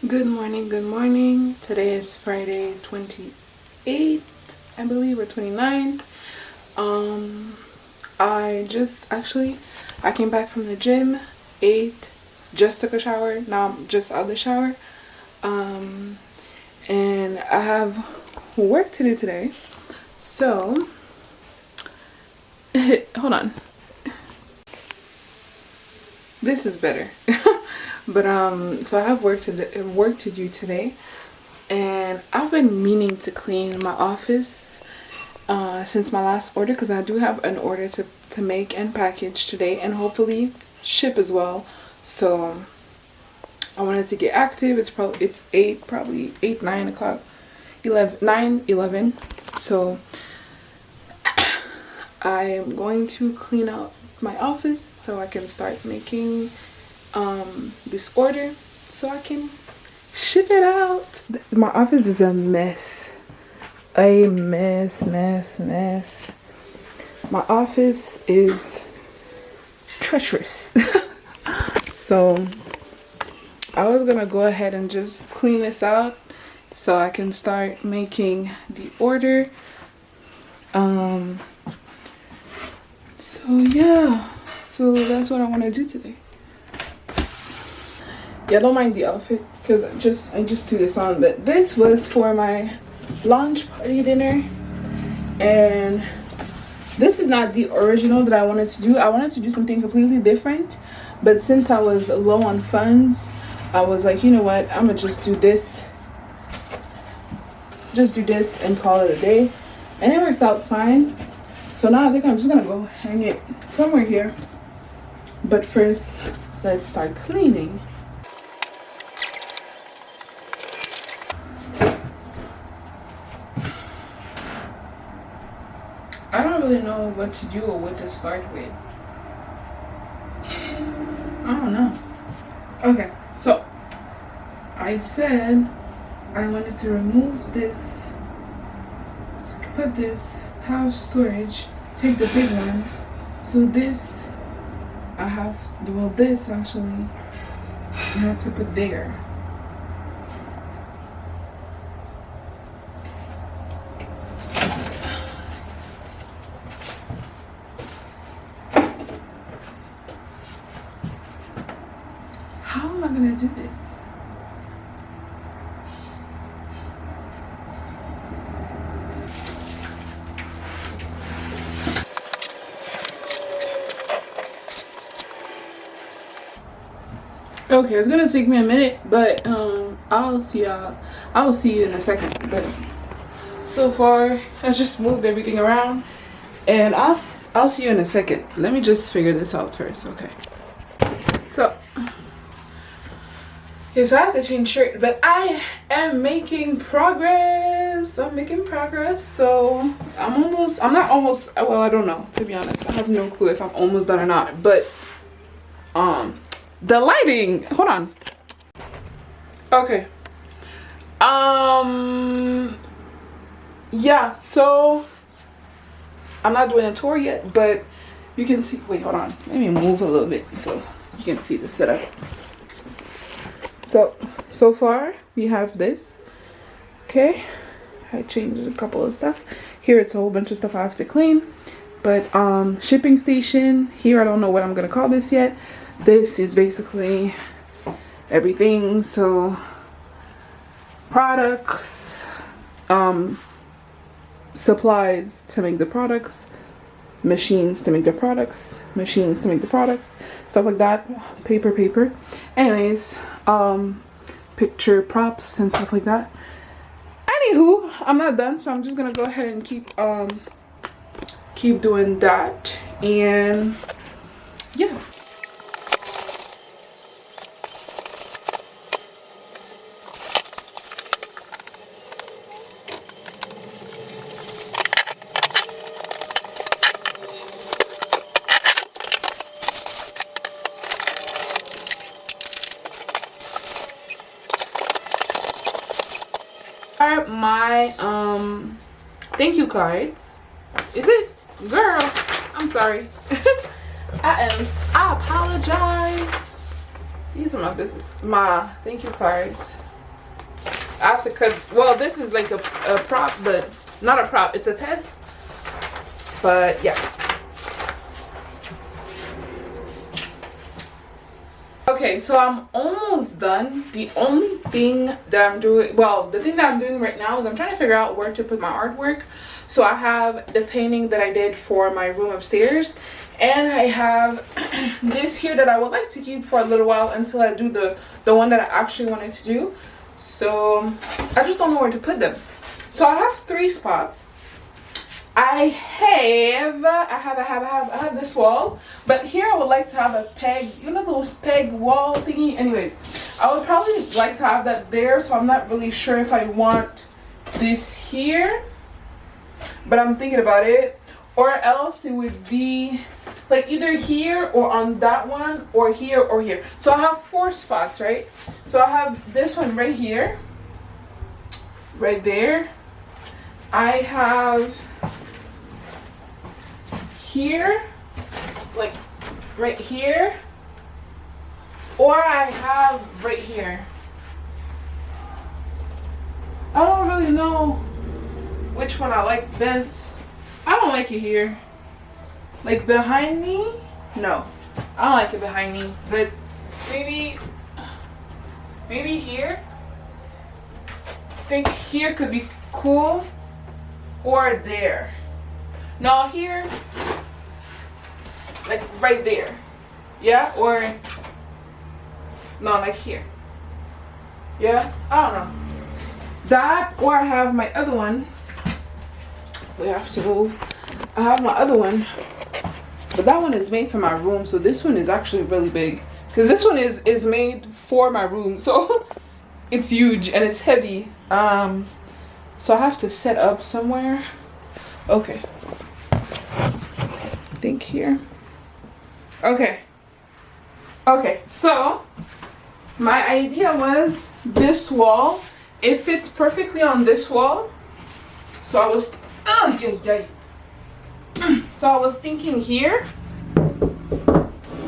Good morning, good morning. Today is Friday 28th, I believe, or 29th. I came back from the gym, ate, just took a shower. Now I'm just out of the shower. And I have work to do today. So, hold on. This is better. But so I have work to do today, and I've been meaning to clean my office since my last order, because I do have an order to make and package today, and hopefully ship as well. So I wanted to get active. It's 8, probably 8, 9 o'clock, 11. So I am going to clean out my office so I can start making this order so I can ship it out. My office is a mess. A mess. My office is treacherous. So I was gonna go ahead and just clean this out so I can start making the order. So yeah, so that's what I want to do today. Yeah, don't mind the outfit because I just threw this on, but this was for my launch party dinner, and this is not the original that I wanted to do. I wanted to do something completely different, but since I was low on funds, I was like, you know what, I'm gonna just do this and call it a day, and it worked out fine. So now I think I'm just gonna go hang it somewhere here, but first let's start cleaning. I don't really know what to do or what to start with. I don't know. Okay, so I said I wanted to remove this so I could put this, have storage, take the big one. So this this actually I have to put there. How am I gonna do this? Okay, it's gonna take me a minute, but I'll see you in a second. But so far I just moved everything around, and I'll see you in a second. Let me just figure this out first. Okay, so I have to change shirt, but I am making progress. So well, I don't know, to be honest. I have no clue if I'm almost done or not, but the lighting, hold on. Okay. Yeah, so I'm not doing a tour yet, but you can see, wait, hold on. Let me move a little bit so you can see the setup. So far we have this. Okay, I changed a couple of stuff. Here it's a whole bunch of stuff I have to clean. But shipping station, here I don't know what I'm gonna call this yet. This is basically everything. So products, supplies to make the products, machines to make the products, stuff like that. Paper. Anyways, picture props and stuff like that. Anywho, I'm not done, so I'm just gonna go ahead and keep doing that, and yeah. My thank you cards. Is it? Girl, I'm sorry. I apologize. These are my thank you cards. I have to cut. Well, this is like a prop, but not a prop. It's a test. But yeah. Okay, so I'm almost done. The only thing that I'm doing, well, the thing that I'm doing right now is I'm trying to figure out where to put my artwork. So I have the painting that I did for my room upstairs, and I have this here that I would like to keep for a little while until I do the one that I actually wanted to do. So I just don't know where to put them. So I have 3 spots. I have this wall, but here I would like to have a peg, you know, those peg wall thingy. Anyways, I would probably like to have that there, so I'm not really sure if I want this here, but I'm thinking about it. Or else it would be like either here or on that one, or here or here. So I have 4 spots, right? So I have this one right here, right there. I have here, like right here, or I have right here. I don't really know which one I like best. I don't like it here. Like behind me? No, I don't like it behind me, but maybe here. I think here could be cool, or there. No, here, like right there. Yeah, or no, like here. Yeah, I don't know. That, or I have my other one. We have to move. I have my other one, but that one is made for my room, so this one is actually really big, because this one is made for my room, so it's huge and it's heavy. So I have to set up somewhere. Okay, I think here. Okay, so my idea was this wall. It fits perfectly on this wall, so I was so I was thinking here,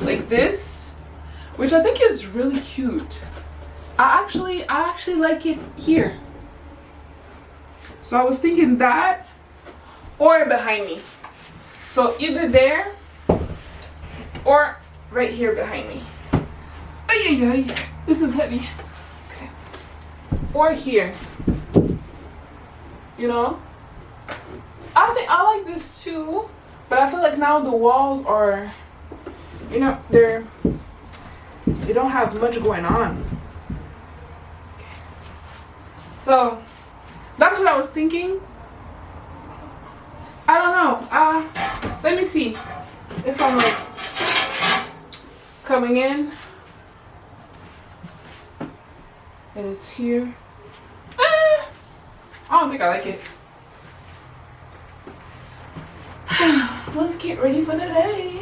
like this, which I think is really cute. I actually like it here. So I was thinking that, or behind me. So either there, or right here behind me. This is heavy. Okay. Or here. You know? I think I like this too, but I feel like now the walls are, you know, they don't have much going on. Okay. So that's what I was thinking. I don't know. Let me see if I'm like coming in and it's here. I don't think I like it. Let's get ready for the day.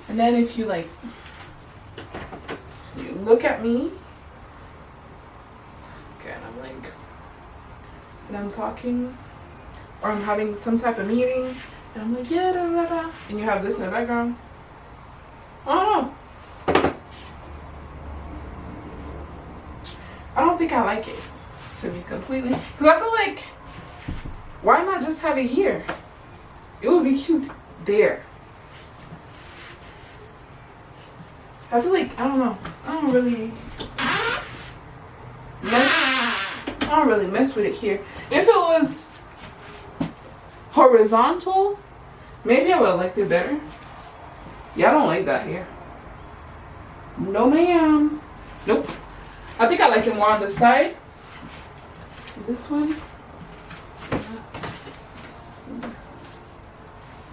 And then if you like, you look at me. Okay, and I'm like, and I'm talking, or I'm having some type of meeting, and I'm like, yeah, da, da, da, and you have this in the background. I don't know. I don't think I like it, to be completely, because I feel like, why not just have it here? It would be cute there. I feel like, I don't know, I don't really mess with it here. If it was horizontal, maybe I would have liked it better. Yeah, I don't like that here. No ma'am. Nope. I think I like it more on the side. This one.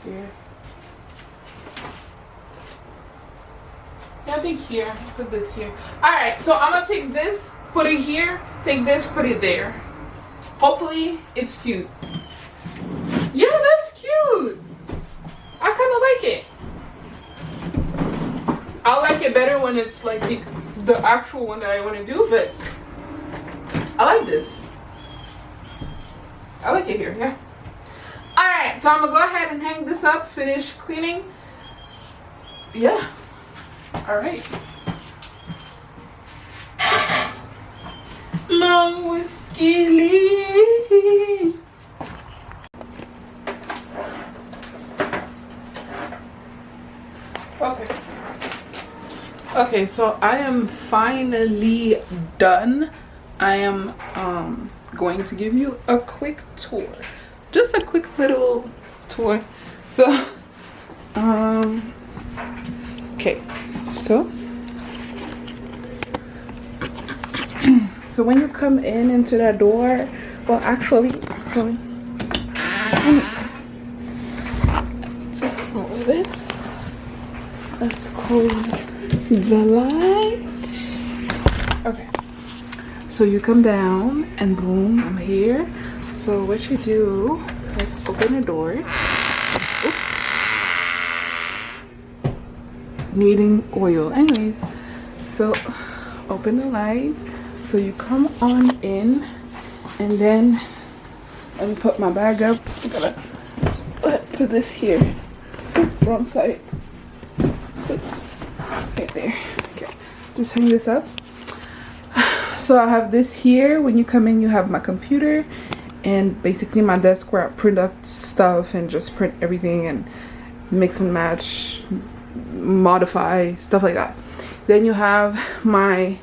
Here. Yeah, I think here. Put this here. Alright, so I'm gonna take this, put it here, take this, put it there. Hopefully it's cute. Yeah, that's cute. I kinda like it. I like it better when it's like the actual one that I want to do, but I like this. I like it here, yeah. Alright, so I'm gonna go ahead and hang this up, finish cleaning. Yeah. Alright. my whiskey lee. Okay, so I am finally done. I am going to give you a quick tour. Just a quick little tour. So okay, so when you come into that door, well actually just move this. Let's close the light. Okay, so you come down and boom, I'm here. So what you do is open the door. Oops. Needing oil. Anyways, so open the light. So you come on in, and then let me put my bag up. I'm gonna put this here. Oops, wrong side. Put this right there. Okay, just hang this up. So I have this here. When you come in, you have my computer and basically my desk where I print up stuff and just print everything and mix and match, modify, stuff like that. Then you have my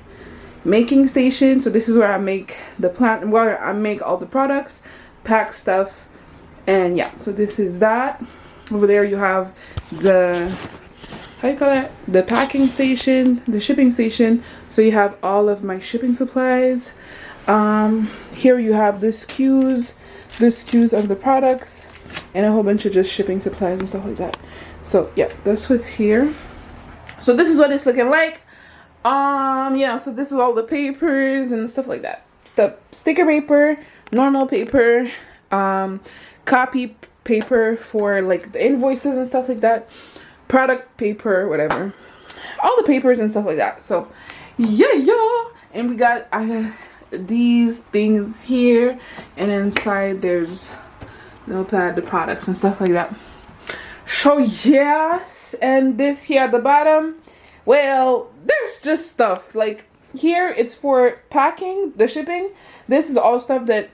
making station. So this is where I make the plant, where I make all the products, pack stuff, and yeah. So this is that. Over there you have the, how you call it, the packing station, the shipping station. So you have all of my shipping supplies. Here you have this queues of the products and a whole bunch of just shipping supplies and stuff like that. So yeah, that's what's here. So this is what it's looking like. Yeah, so this is all the papers and stuff like that. Stuff, sticker paper, normal paper, copy paper for like the invoices and stuff like that, product paper, whatever, all the papers and stuff like that. So yeah, and we got these things here, and inside there's notepad, the products and stuff like that. So yes, and this here at the bottom, well, there's just stuff like here. It's for packing, the shipping. This is all stuff that,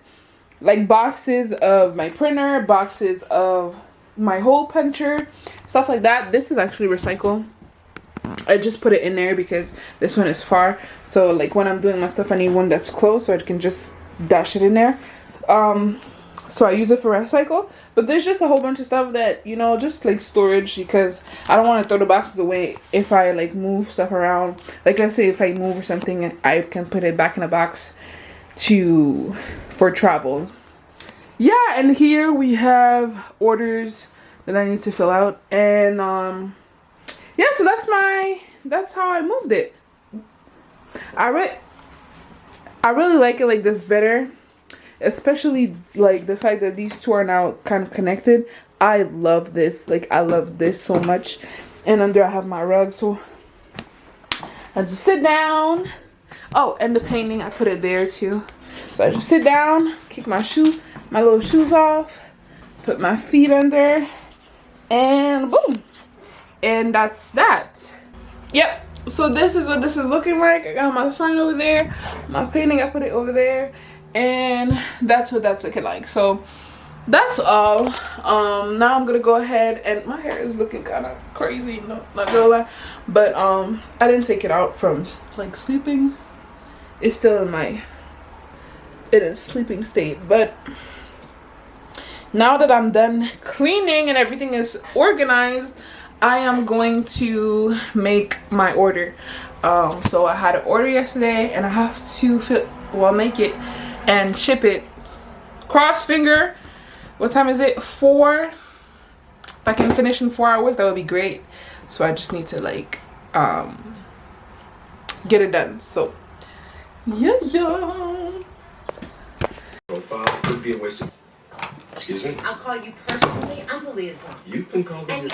like, boxes of my printer, boxes of my hole puncher, stuff like that. This is actually recycled. I just put it in there because this one is far. So like when I'm doing my stuff, I need one that's close so I can just dash it in there. So I use it for recycle. But there's just a whole bunch of stuff that, you know, just like storage, because I don't want to throw the boxes away if I like move stuff around. Like let's say if I move or something, I can put it back in a box for travel. Yeah, and here we have orders that I need to fill out, and yeah, so that's how I moved it. I really like it like this better, especially like the fact that these two are now kind of connected. I love this, like I love this so much. And under I have my rug, so I just sit down. Oh, and the painting, I put it there too. So I just sit down, kick my little shoes off, put my feet under, and boom. And that's that. Yep, so this is what this is looking like. I got my sign over there, my painting, I put it over there, and that's what that's looking like. So that's all. Now I'm gonna go ahead, and my hair is looking kind of crazy, no, not gonna lie, but I didn't take it out from like sleeping. It's still in a sleeping state. But now that I'm done cleaning and everything is organized, I am going to make my order. So I had an order yesterday, and I have to make it and ship it. Cross finger. What time is it? 4. If I can finish in 4 hours, that would be great. So I just need to like get it done. So yeah. Profile could be a waste of. Excuse me? I'll call you personally. I'm the liaison. You can call them.